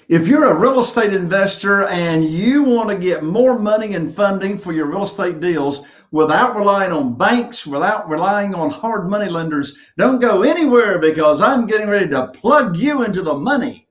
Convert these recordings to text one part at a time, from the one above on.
If you're a real estate investor and you want to get more money and funding for your real estate deals without relying on banks, without relying on hard money lenders, don't go anywhere because I'm getting ready to plug you into the money.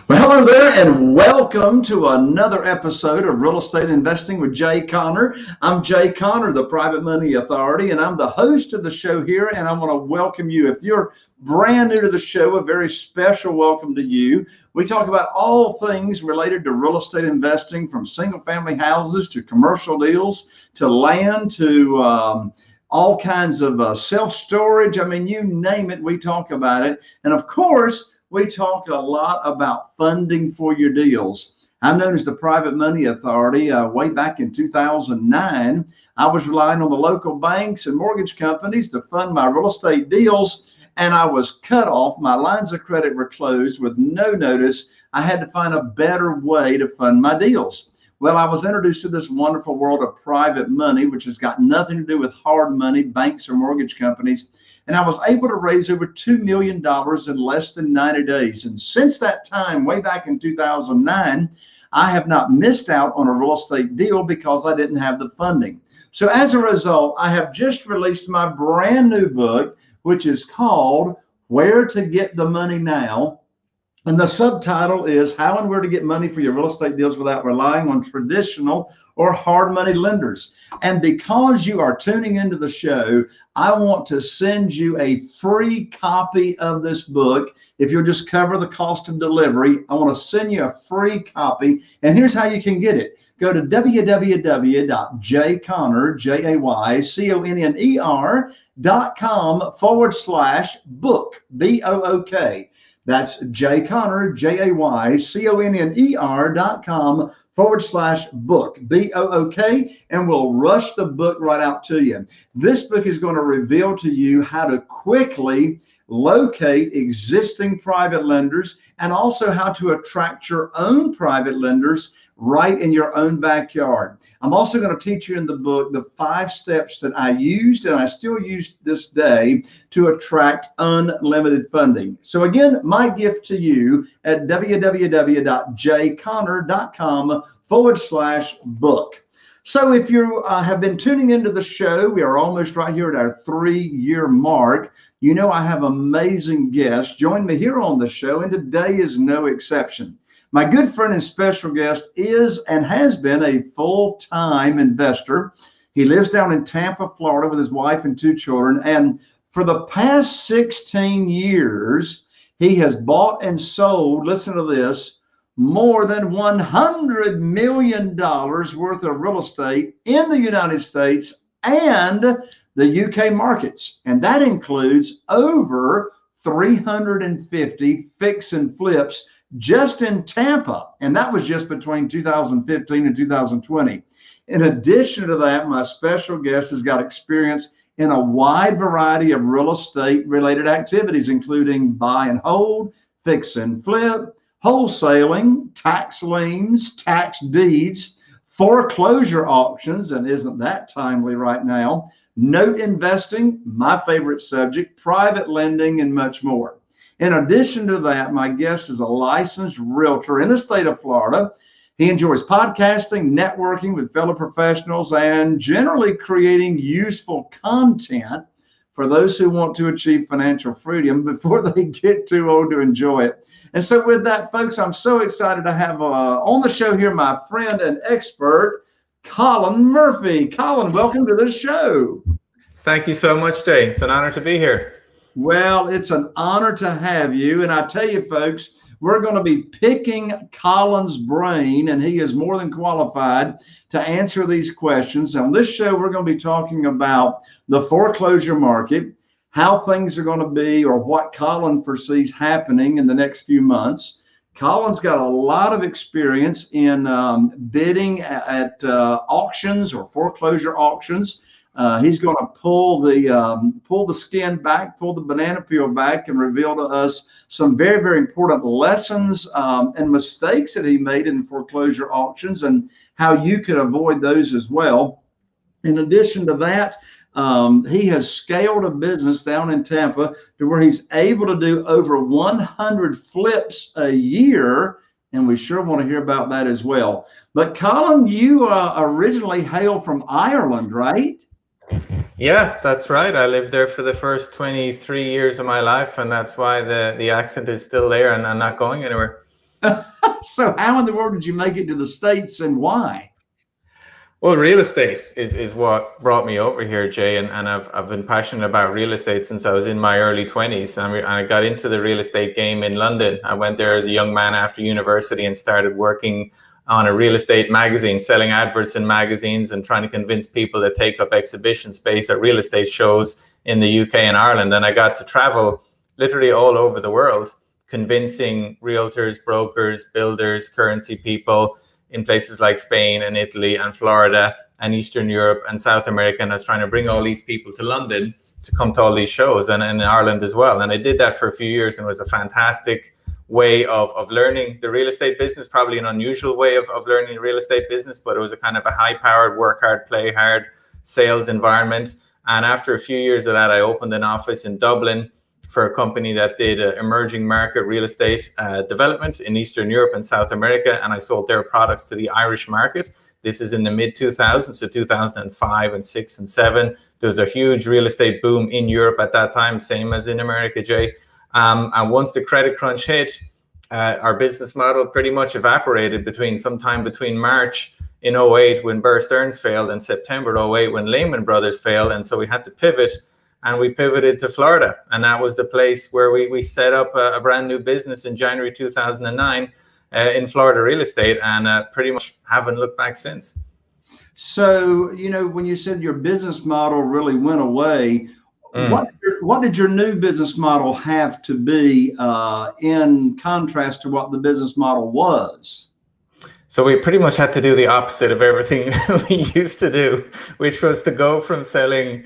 Well, hello there, and welcome to another episode of Real Estate Investing with Jay Conner. I'm Jay Conner, the Private Money Authority, and I'm the host of the show here, and I want to welcome you. If you're brand new to the show, a very special welcome to you. We talk about all things related to real estate investing, from single-family houses to commercial deals to land to all kinds of self-storage. I mean, you name it, we talk about it. And of course, we talk a lot about funding for your deals. I'm known as the Private Money Authority. Way back in 2009, I was relying on the local banks and mortgage companies to fund my real estate deals, and I was cut off. My lines of credit were closed with no notice. I had to find a better way to fund my deals. Well, I was introduced to this wonderful world of private money, which has got nothing to do with hard money, banks or mortgage companies. And I was able to raise over $2 million in less than 90 days. And since that time, way back in 2009, I have not missed out on a real estate deal because I didn't have the funding. So as a result, I have just released my brand new book, which is called Where to Get the Money Now. And the subtitle is How and Where to Get Money for Your Real Estate Deals Without Relying on Traditional or Hard Money Lenders. And because you are tuning into the show, I want to send you a free copy of this book. If you'll just cover the cost of delivery, I want to send you a free copy. And here's how you can get it. Go to www.jayconner.com/book, B-O-O-K. That's Jay Conner, JayConner.com/book, B-O-O-K, and we'll rush the book right out to you. This book is going to reveal to you how to quickly locate existing private lenders and also how to attract your own private lenders right in your own backyard. I'm also going to teach you in the book the 5 steps that I used and I still use this day to attract unlimited funding. So again, my gift to you at www.jayconner.com/book. So if you have been tuning into the show, we are almost right here at our 3-year mark. You know I have amazing guests join me here on the show, and today is no exception. My good friend and special guest is and has been a full-time investor. He lives down in Tampa, Florida with his wife and 2 children. And for the past 16 years, he has bought and sold, listen to this, more than $100 million worth of real estate in the United States and the UK markets. And that includes over 350 fix and flips just in Tampa, and that was just between 2015 and 2020. In addition to that, my special guest has got experience in a wide variety of real estate related activities, including buy and hold, fix and flip, wholesaling, tax liens, tax deeds, foreclosure auctions, and isn't that timely right now, note investing, my favorite subject, private lending, and much more. In addition to that, my guest is a licensed realtor in the state of Florida. He enjoys podcasting, networking with fellow professionals, and generally creating useful content for those who want to achieve financial freedom before they get too old to enjoy it. And so with that, folks, I'm so excited to have on the show here my friend and expert, Colin Murphy. Colin, welcome to the show. Thank you so much, Jay. It's an honor to be here. Well, it's an honor to have you. And I tell you, folks, we're going to be picking Colin's brain, and he is more than qualified to answer these questions. On this show, we're going to be talking about the foreclosure market, how things are going to be, or what Colin foresees happening in the next few months. Colin's got a lot of experience in bidding at auctions or foreclosure auctions. He's going to pull the skin back, pull the banana peel back, and reveal to us some very, very important lessons and mistakes that he made in foreclosure auctions and how you could avoid those as well. In addition to that, he has scaled a business down in Tampa to where he's able to do over 100 flips a year. And we sure want to hear about that as well. But Colin, you originally hail from Ireland, right? Yeah, that's right. I lived there for the first 23 years of my life, and that's why the accent is still there and I'm not going anywhere. So how in the world did you make it to the States and why? Well, real estate is what brought me over here, Jay, and I've been passionate about real estate since I was in my early 20s. And I got into the real estate game in London. I went there as a young man after university and started working on a real estate magazine, selling adverts in magazines and trying to convince people to take up exhibition space at real estate shows in the UK and Ireland. And I got to travel literally all over the world, convincing realtors, brokers, builders, currency people in places like Spain and Italy and Florida and Eastern Europe and South America. And I was trying to bring all these people to London to come to all these shows, and in Ireland as well. And I did that for a few years, and it was a fantastic way of learning the real estate business, probably an unusual way of learning the real estate business, but it was a kind of a high-powered, work hard, play hard sales environment. And after a few years of that, I opened an office in Dublin for a company that did emerging market real estate development in Eastern Europe and South America. And I sold their products to the Irish market. This is in the mid 2000s, so 2005 and 6 and 7. There was a huge real estate boom in Europe at that time, same as in America, Jay. And once the credit crunch hit, our business model pretty much evaporated sometime between March in 08 when Bear Stearns failed and September 08 when Lehman Brothers failed. And so we had to pivot. And we pivoted to Florida. And that was the place where we set up a brand new business in January 2009 in Florida real estate, and pretty much haven't looked back since. So, when you said your business model really went away, what did your new business model have to be in contrast to what the business model was? So we pretty much had to do the opposite of everything we used to do, which was to go from selling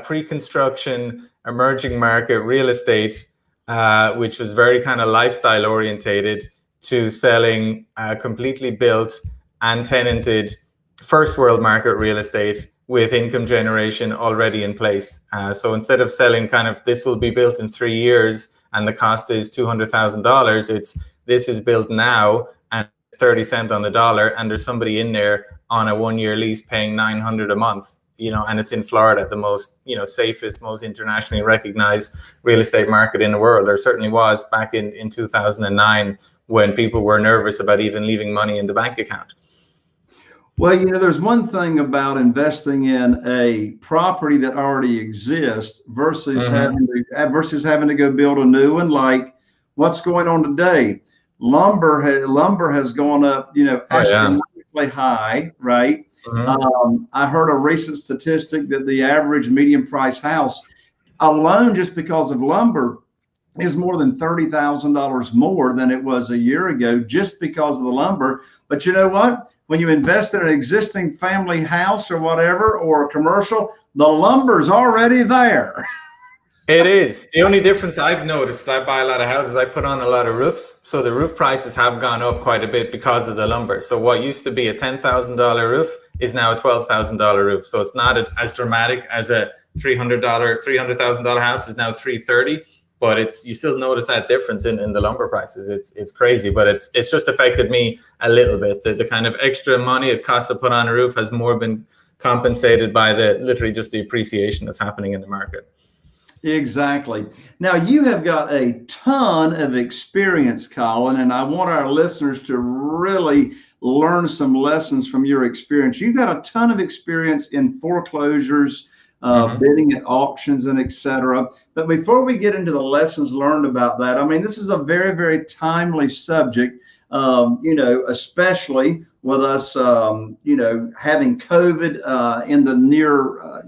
pre-construction, emerging market real estate, which was very kind of lifestyle orientated, to selling completely built and tenanted first world market real estate with income generation already in place. So instead of selling kind of this will be built in 3 years and the cost is $200,000, this is built now and 30 cents on the dollar, and there's somebody in there on a 1-year lease paying $900 a month. And it's in Florida, the most, safest, most internationally recognized real estate market in the world. There certainly was back in 2009 when people were nervous about even leaving money in the bank account. Well, there's one thing about investing in a property that already exists versus having to go build a new one. Like what's going on today? Lumber has gone up, astronomically high, right? I heard a recent statistic that the average medium price house alone, just because of lumber, is more than $30,000 more than it was a year ago, just because of the lumber. But you know what? When you invest in an existing family house or whatever, or a commercial, the lumber's already there. It is. The only difference I've noticed, I buy a lot of houses, I put on a lot of roofs. So the roof prices have gone up quite a bit because of the lumber. So what used to be a $10,000 roof is now a $12,000 roof. So it's not as dramatic as a $300,000 house is now $330,000. But you still notice that difference in the lumber prices. It's crazy, but it's just affected me a little bit. The kind of extra money it costs to put on a roof has more been compensated by literally just the appreciation that's happening in the market. Exactly. Now, you have got a ton of experience, Colin, and I want our listeners to really learn some lessons from your experience. You've got a ton of experience in foreclosures, bidding at auctions, and et cetera. But before we get into the lessons learned about that, I mean, this is a very, very timely subject, especially with us, having COVID in the near,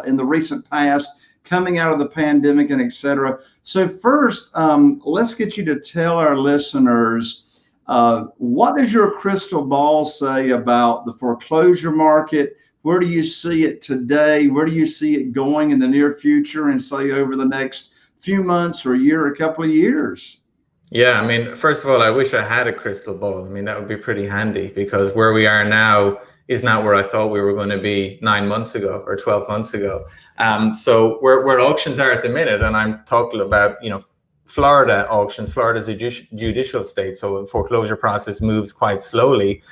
in the recent past, coming out of the pandemic and et cetera. So first, let's get you to tell our listeners, what does your crystal ball say about the foreclosure market? Where do you see it today? Where do you see it going in the near future and say over the next few months or a year, a couple of years? Yeah, I mean, first of all, I wish I had a crystal ball. I mean, that would be pretty handy because where we are now is not where I thought we were going to be 9 months ago or 12 months ago. So where auctions are at the minute, and I'm talking about, Florida auctions. Florida's a judicial state, so the foreclosure process moves quite slowly.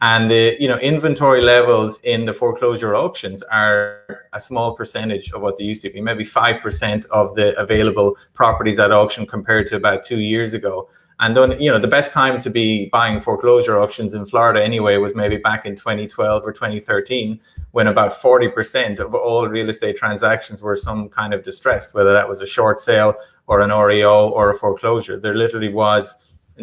And the inventory levels in the foreclosure auctions are a small percentage of what they used to be, maybe 5% of the available properties at auction compared to about 2 years ago. And then, the best time to be buying foreclosure auctions in Florida anyway was maybe back in 2012 or 2013, when about 40% of all real estate transactions were some kind of distress, whether that was a short sale or an REO or a foreclosure. There literally was,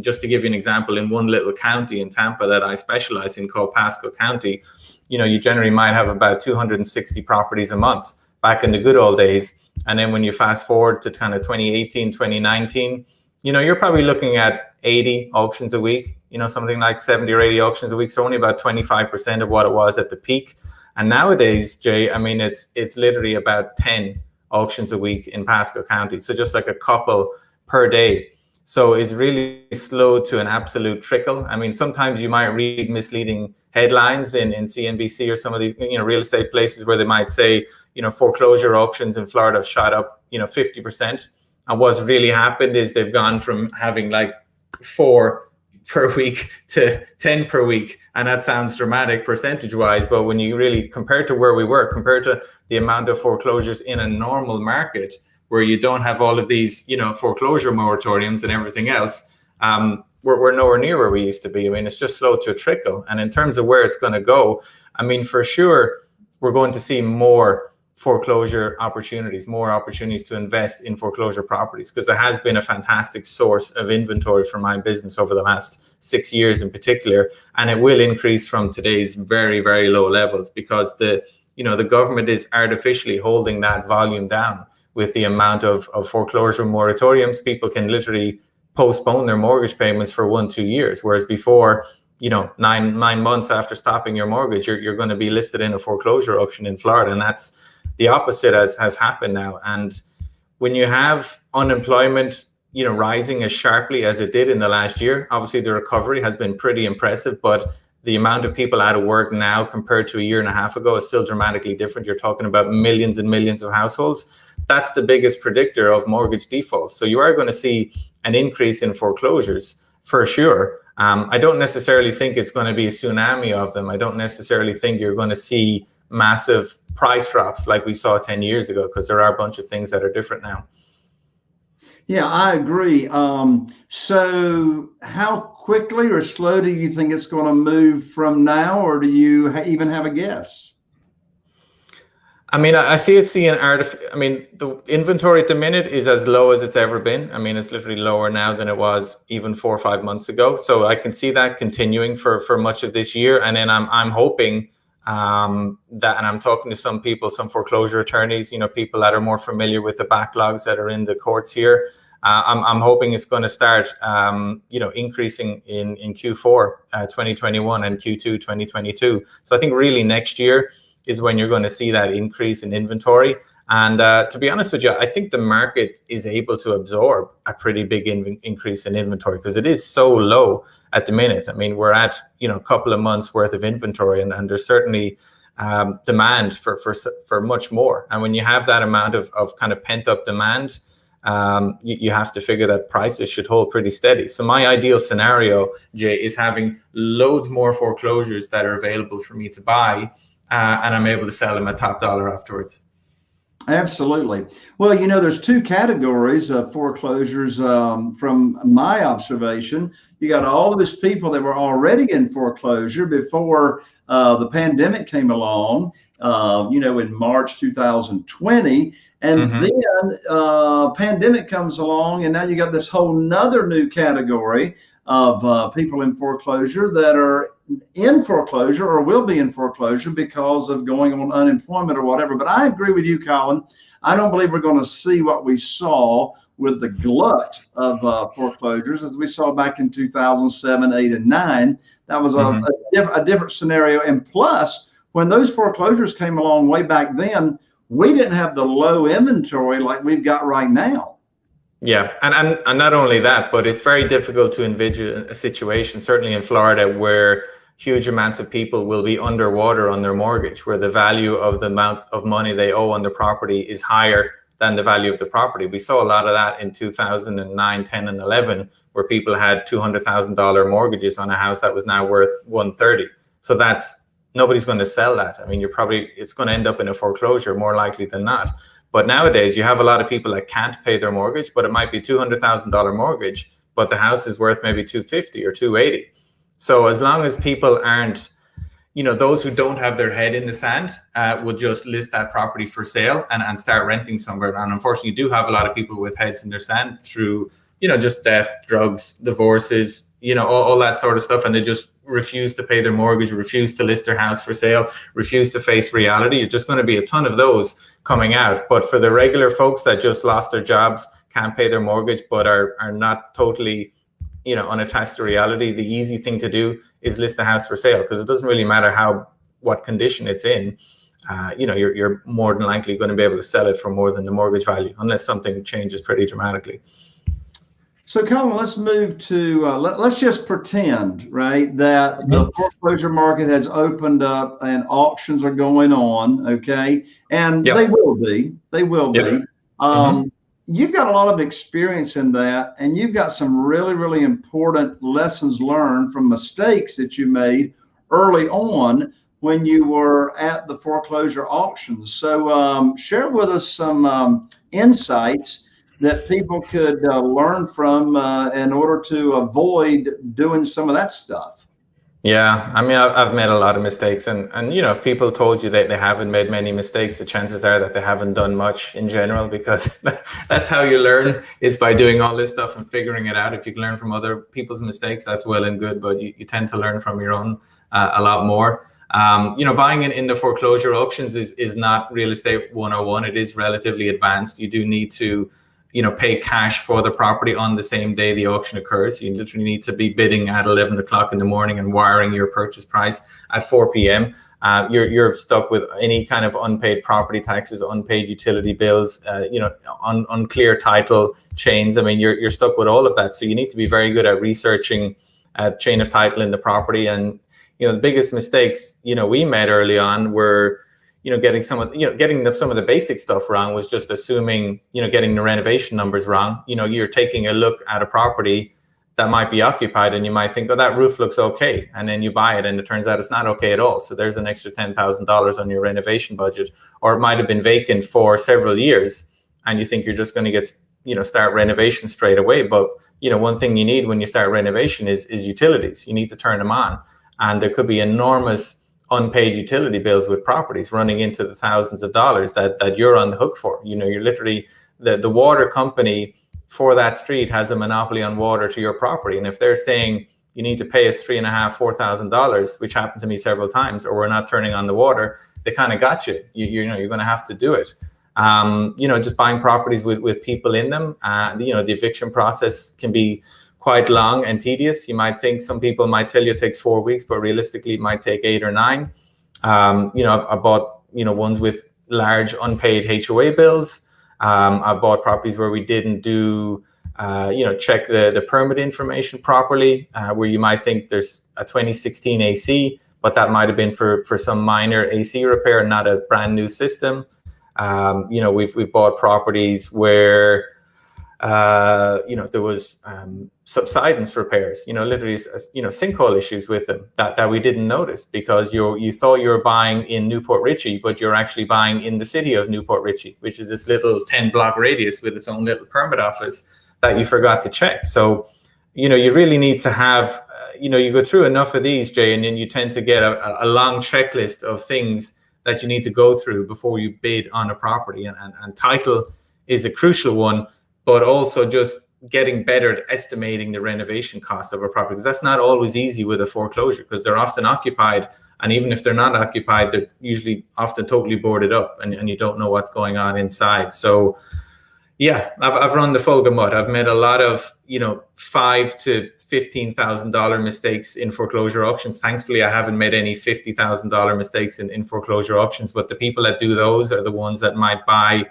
just to give you an example, in one little county in Tampa that I specialize in called Pasco County, you generally might have about 260 properties a month back in the good old days. And then when you fast forward to kind of 2018, 2019, you're probably looking at 80 auctions a week, something like 70 or 80 auctions a week. So only about 25% of what it was at the peak. And nowadays, Jay, I mean, it's literally about 10 auctions a week in Pasco County. So just like a couple per day. So it's really slow to an absolute trickle. I mean, sometimes you might read misleading headlines in CNBC or some of the real estate places where they might say, foreclosure auctions in Florida have shot up, 50%. And what's really happened is they've gone from having like 4 per week to 10 per week. And that sounds dramatic percentage wise, but when you really compare to where we were, compared to the amount of foreclosures in a normal market where you don't have all of these, foreclosure moratoriums and everything else, we're nowhere near where we used to be. I mean, it's just slow to a trickle. And in terms of where it's going to go, I mean, for sure, we're going to see more foreclosure opportunities, more opportunities to invest in foreclosure properties, because it has been a fantastic source of inventory for my business over the last 6 years in particular. And it will increase from today's very, very low levels, because the government is artificially holding that volume down with the amount of foreclosure moratoriums. People can literally postpone their mortgage payments for 1-2 years, whereas before, 9 months after stopping your mortgage, you're going to be listed in a foreclosure auction in Florida. And that's the opposite has happened now. And when you have unemployment, rising as sharply as it did in the last year, obviously the recovery has been pretty impressive, but the amount of people out of work now compared to a year and a half ago is still dramatically different. You're talking about millions and millions of households. That's the biggest predictor of mortgage defaults. So you are going to see an increase in foreclosures for sure. I don't necessarily think it's going to be a tsunami of them. I don't necessarily think you're going to see massive price drops like we saw 10 years ago, because there are a bunch of things that are different now. Yeah, I agree. So how quickly or slow do you think it's going to move from now, or do you even have a guess? I mean, I see it I mean, the inventory at the minute is as low as it's ever been. I mean, it's literally lower now than it was even 4 or 5 months ago. So I can see that continuing for much of this year. And then I'm hoping that, and I'm talking to some people, some foreclosure attorneys, people that are more familiar with the backlogs that are in the courts here. I'm hoping it's going to start, increasing in Q4 2021 and Q2 2022. So I think really next year is when you're going to see that increase in inventory. And to be honest with you, I think the market is able to absorb a pretty big increase in inventory, because it is so low at the minute. I mean, we're at, a couple of months worth of inventory, and there's certainly demand for much more. And when you have that amount of kind of pent up demand, you have to figure that prices should hold pretty steady. So my ideal scenario, Jay, is having loads more foreclosures that are available for me to buy, and I'm able to sell them at top dollar afterwards. Absolutely. Well, there's 2 categories of foreclosures from my observation. You got all of these people that were already in foreclosure before the pandemic came along, in March 2020. And then pandemic comes along, and now you got this whole nother new category of people in foreclosure that are in foreclosure or will be in foreclosure because of going on unemployment or whatever. But I agree with you, Colin. I don't believe we're going to see what we saw with the glut of foreclosures as we saw back in 2007, 8, and 9. That was a different scenario. And plus, when those foreclosures came along way back then, we didn't have the low inventory like we've got right now. Yeah, and not only that, but it's very difficult to envision a situation, certainly in Florida, where huge amounts of people will be underwater on their mortgage, where the value of the amount of money they owe on the property is higher than the value of the property. We saw a lot of that in 2009, 10, and 11, where people had $200,000 mortgages on a house that was now worth 130. So nobody's going to sell that. I mean, it's going to end up in a foreclosure more likely than not. But nowadays you have a lot of people that can't pay their mortgage, but it might be $200,000 mortgage, but the house is worth maybe 250 or 280. So as long as people aren't, those who don't have their head in the sand will just list that property for sale and start renting somewhere. And unfortunately, you do have a lot of people with heads in their sand through, just death, drugs, divorces, all that sort of stuff. And they just refuse to pay their mortgage, refuse to list their house for sale, refuse to face reality. It's just going to be a ton of those coming out. But for the regular folks that just lost their jobs, can't pay their mortgage, but are not totally unattached to reality, the easy thing to do is list the house for sale, because it doesn't really matter what condition it's in. You're more than likely going to be able to sell it for more than the mortgage value, unless something changes pretty dramatically. So, Colin, let's move to, let's just pretend, right, that the foreclosure market has opened up and auctions are going on, okay? And they will be. You've got a lot of experience in that, and you've got some really, really important lessons learned from mistakes that you made early on when you were at the foreclosure auctions. So share with us some insights that people could learn from in order to avoid doing some of that stuff. Yeah, I mean, I've made a lot of mistakes, and if people told you that they haven't made many mistakes, the chances are that they haven't done much in general, because that's how you learn, is by doing all this stuff and figuring it out. If you can learn from other people's mistakes, that's well and good, but you tend to learn from your own a lot more. Buying in the foreclosure auctions is not real estate 101. It is relatively advanced. You do need to pay cash for the property on the same day the auction occurs. You literally need to be bidding at 11 o'clock in the morning and wiring your purchase price at 4 p.m. You're stuck with any kind of unpaid property taxes, unpaid utility bills, unclear title chains. I mean, you're stuck with all of that. So you need to be very good at researching chain of title in the property. And, the biggest mistakes, we made early on were getting some of the basic stuff wrong, was just assuming, getting the renovation numbers wrong. You're taking a look at a property that might be occupied and you might think, oh, that roof looks okay. And then you buy it and it turns out it's not okay at all. So there's an extra $10,000 on your renovation budget. Or it might have been vacant for several years and you think you're just going to get, start renovation straight away. But, one thing you need when you start renovation is utilities. You need to turn them on. And there could be enormous unpaid utility bills with properties running into the thousands of dollars that you're on the hook for. You're literally, the water company for that street has a monopoly on water to your property. And if they're saying you need to pay us $3,500, $4,000, which happened to me several times, or we're not turning on the water, they kind of got you. You're going to have to do it. Just buying properties with people in them. The eviction process can be quite long and tedious. You might think, some people might tell you it takes 4 weeks, but realistically it might take 8 or 9. I bought, ones with large unpaid HOA bills. I've bought properties where we didn't do, check the permit information properly, where you might think there's a 2016 AC, but that might have been for some minor AC repair, not a brand new system. We've bought properties where there was subsidence repairs, literally, sinkhole issues with them that we didn't notice, because you thought you were buying in Newport Richey, but you're actually buying in the city of Newport Richey, which is this little 10-block radius with its own little permit office that you forgot to check. So, you really need to have, you go through enough of these, Jay, and then you tend to get a long checklist of things that you need to go through before you bid on a property. And title is a crucial one, but also just getting better at estimating the renovation cost of a property, because that's not always easy with a foreclosure, because they're often occupied. And even if they're not occupied, they're usually often totally boarded up, and you don't know what's going on inside. So yeah, I've run the full gamut. I've made a lot of, $5,000 to $15,000 mistakes in foreclosure auctions. Thankfully, I haven't made any $50,000 mistakes in foreclosure auctions, but the people that do those are the ones that might buy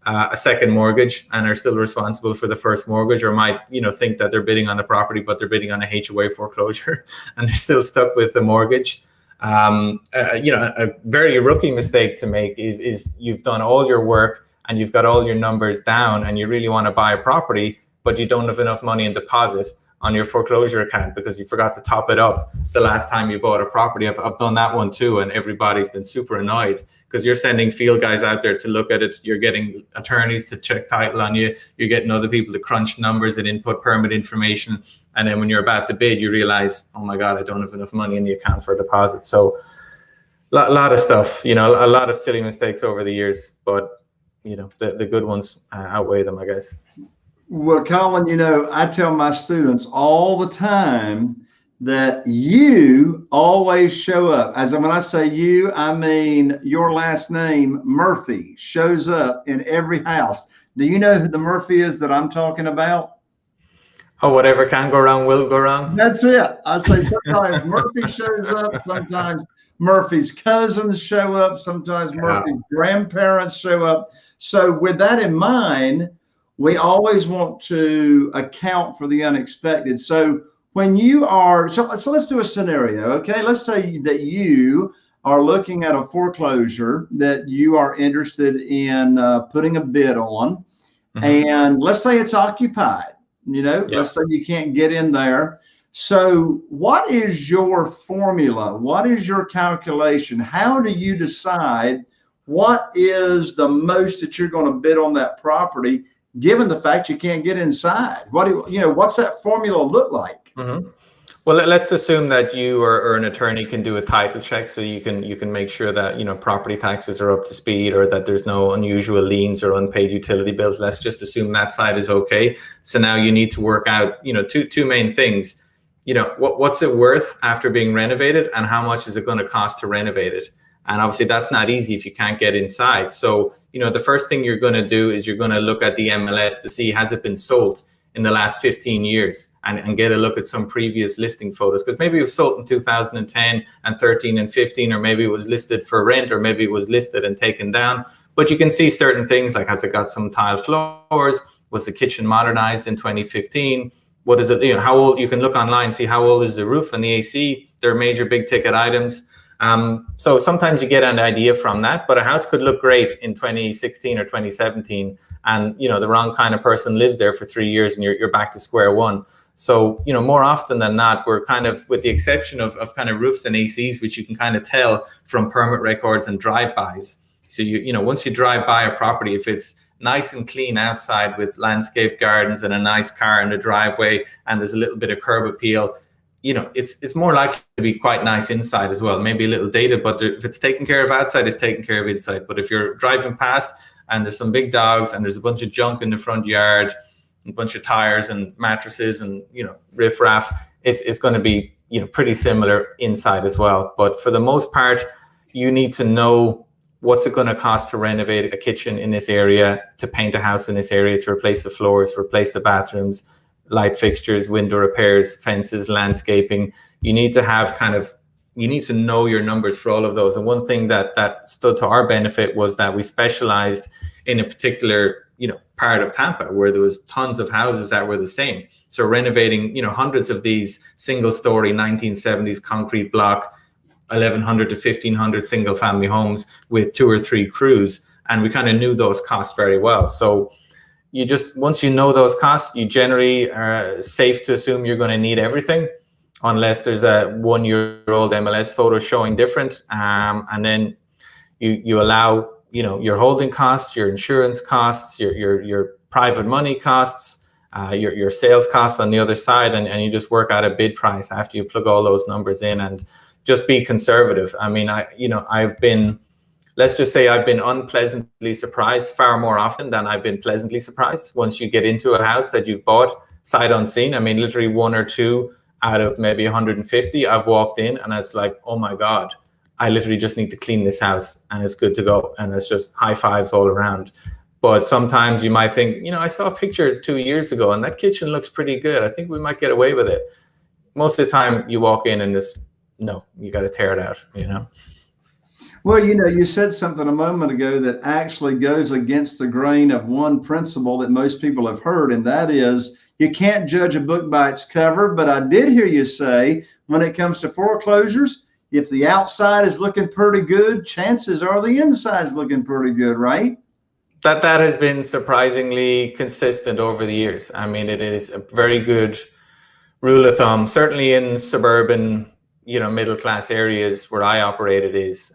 a second mortgage and are still responsible for the first mortgage, or might, think that they're bidding on the property, but they're bidding on a HOA foreclosure and they're still stuck with the mortgage. A very rookie mistake to make is you've done all your work and you've got all your numbers down and you really want to buy a property, but you don't have enough money in deposit on your foreclosure account because you forgot to top it up the last time you bought a property. I've done that one too, and everybody's been super annoyed because you're sending field guys out there to look at it. You're getting attorneys to check title on you. You're getting other people to crunch numbers and input permit information. And then when you're about to bid, you realize, oh my God, I don't have enough money in the account for a deposit. So a lot of stuff, a lot of silly mistakes over the years, but the good ones outweigh them, I guess. Well, Colin, I tell my students all the time that you always show up. As when I say you, I mean your last name, Murphy, shows up in every house. Do you know who the Murphy is that I'm talking about? Oh, whatever can go wrong will go wrong. That's it. I say sometimes Murphy shows up, sometimes Murphy's cousins show up, sometimes Murphy's grandparents show up. So with that in mind, we always want to account for the unexpected. So when you are, so let's do a scenario, okay? Let's say that you are looking at a foreclosure that you are interested in putting a bid on, and let's say it's occupied, let's say you can't get in there. So what is your formula? What is your calculation? How do you decide what is the most that you're going to bid on that property, given the fact you can't get inside? What's that formula look like? Well, let's assume that you or an attorney can do a title check, so you can make sure that property taxes are up to speed, or that there's no unusual liens or unpaid utility bills. Let's just assume that side is okay. So now you need to work out two main things. What's it worth after being renovated, and how much is it going to cost to renovate it? And obviously that's not easy if you can't get inside. So, the first thing you're going to do is you're going to look at the MLS to see, has it been sold in the last 15 years, and get a look at some previous listing photos, because maybe it was sold in 2010 and 13 and 15, or maybe it was listed for rent, or maybe it was listed and taken down. But you can see certain things like, has it got some tile floors? Was the kitchen modernized in 2015? What is it, how old? You can look online, see how old is the roof and the AC. They're major big ticket items. So sometimes you get an idea from that, but a house could look great in 2016 or 2017, and the wrong kind of person lives there for 3 years, and you're back to square one. So more often than not, we're kind of, with the exception of kind of roofs and ACs, which you can kind of tell from permit records and drive-bys. So once you drive by a property, if it's nice and clean outside with landscape gardens and a nice car in the driveway, and there's a little bit of curb appeal, it's more likely to be quite nice inside as well. Maybe a little dated, but if it's taken care of outside, it's taken care of inside. But if you're driving past and there's some big dogs and there's a bunch of junk in the front yard, a bunch of tires and mattresses and riffraff, it's going to be pretty similar inside as well. But for the most part, you need to know what's it going to cost to renovate a kitchen in this area, to paint a house in this area, to replace the floors, replace the bathrooms, light fixtures, window repairs, fences, landscaping. You need to know your numbers for all of those. And one thing that stood to our benefit was that we specialized in a particular part of Tampa where there was tons of houses that were the same. So renovating hundreds of these single story 1970s concrete block 1,100 to 1,500 single family homes with 2 or 3 crews, and we kind of knew those costs very well. So once you know those costs, you generally are safe to assume you're going to need everything, unless there's a 1-year-old MLS photo showing different. And then you allow your holding costs, your insurance costs, your private money costs, your sales costs on the other side, and you just work out a bid price after you plug all those numbers in, and just be conservative. I mean, let's just say I've been unpleasantly surprised far more often than I've been pleasantly surprised once you get into a house that you've bought sight unseen. I mean, literally 1 or 2 out of maybe 150, I've walked in and it's like, oh my God, I literally just need to clean this house and it's good to go. And it's just high fives all around. But sometimes you might think, I saw a picture 2 years ago and that kitchen looks pretty good. I think we might get away with it. Most of the time you walk in and no, you got to tear it out, Well, you said something a moment ago that actually goes against the grain of one principle that most people have heard, and that is you can't judge a book by its cover. But I did hear you say when it comes to foreclosures, if the outside is looking pretty good, chances are the inside's looking pretty good, right? That has been surprisingly consistent over the years. I mean, it is a very good rule of thumb, certainly in suburban, middle class areas where I operate. It is,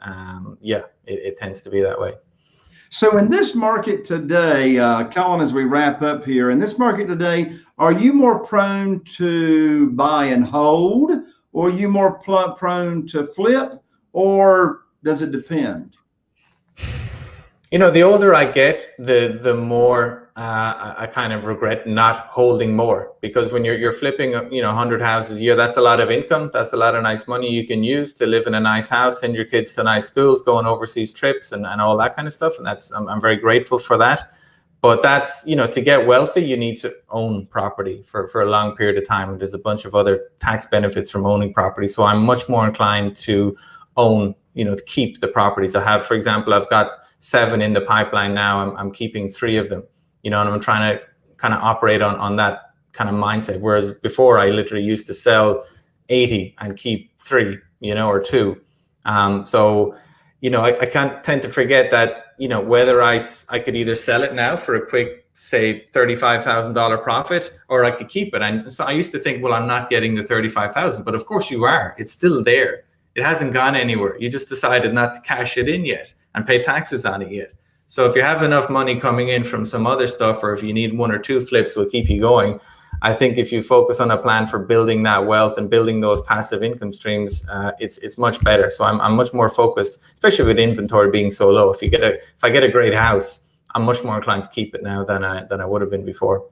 it tends to be that way. So in this market today, Colin, as we wrap up here, in this market today, are you more prone to buy and hold, or are you more prone to flip, or does it depend? The older I get, the more I kind of regret not holding more, because when you're flipping, 100 houses a year, that's a lot of income. That's a lot of nice money you can use to live in a nice house, send your kids to nice schools, go on overseas trips, and all that kind of stuff. And I'm very grateful for that. But that's, to get wealthy, you need to own property for a long period of time. And there's a bunch of other tax benefits from owning property. So I'm much more inclined to own, to keep the properties I have. For example, I've got 7 in the pipeline now. I'm keeping 3 of them, and I'm trying to kind of operate on that kind of mindset. Whereas before I literally used to sell 80 and keep 3, or 2. I can't tend to forget that, whether I could either sell it now for a quick, say, $35,000 profit, or I could keep it. And so I used to think, well, I'm not getting the 35,000, but of course you are. It's still there. It hasn't gone anywhere. You just decided not to cash it in yet and pay taxes on it yet. So if you have enough money coming in from some other stuff, or if you need 1 or 2 flips, will keep you going. I think if you focus on a plan for building that wealth and building those passive income streams, it's much better. So I'm much more focused, especially with inventory being so low. If I get a great house, I'm much more inclined to keep it now than I would have been before.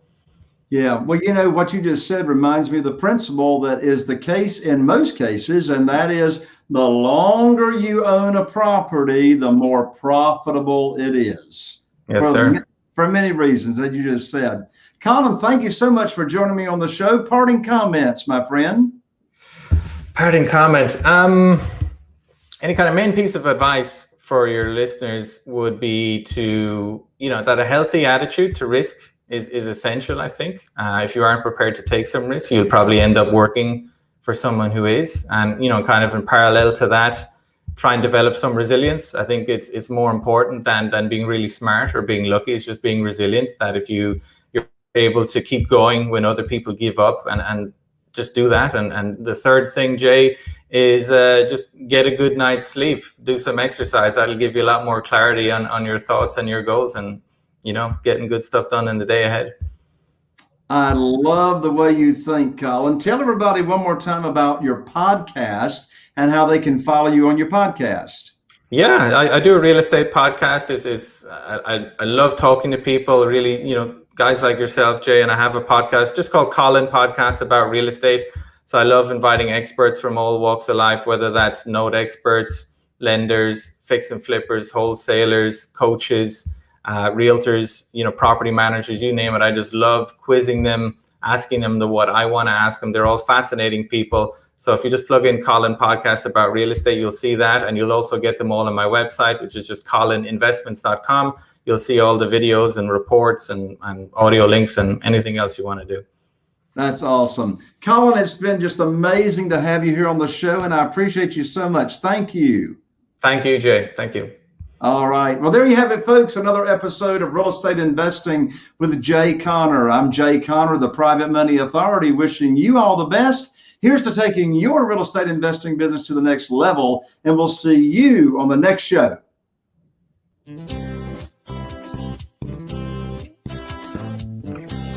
Yeah, well, what you just said reminds me of the principle that is the case in most cases, and that is the longer you own a property, the more profitable it is. Yes, sir. For many reasons that you just said. Colin, thank you so much for joining me on the show. Parting comments, my friend. Parting comment. Any kind of main piece of advice for your listeners would be to, that a healthy attitude to risk is essential, I think. If you aren't prepared to take some risk, you'll probably end up working for someone who is. And, kind of in parallel to that, try and develop some resilience. I think it's more important than being really smart or being lucky. It's just being resilient, that if you're able to keep going when other people give up, and just do that. And the third thing, Jay, is just get a good night's sleep. Do some exercise. That'll give you a lot more clarity on your thoughts and your goals, and getting good stuff done in the day ahead. I love the way you think, Colin. Tell everybody one more time about your podcast and how they can follow you on your podcast. Yeah, I do a real estate podcast. I love talking to people, really, guys like yourself, Jay, and I have a podcast just called Colin Podcast about real estate. So I love inviting experts from all walks of life, whether that's note experts, lenders, fix and flippers, wholesalers, coaches, realtors, property managers, you name it. I just love quizzing them, asking them what I want to ask them. They're all fascinating people. So if you just plug in Colin Podcast about real estate, you'll see that. And you'll also get them all on my website, which is just colininvestments.com. You'll see all the videos and reports and audio links and anything else you want to do. That's awesome. Colin, it's been just amazing to have you here on the show, and I appreciate you so much. Thank you. Thank you, Jay. Thank you. All right. Well, there you have it, folks. Another episode of Real Estate Investing with Jay Conner. I'm Jay Conner, the Private Money Authority, wishing you all the best. Here's to taking your real estate investing business to the next level, and we'll see you on the next show.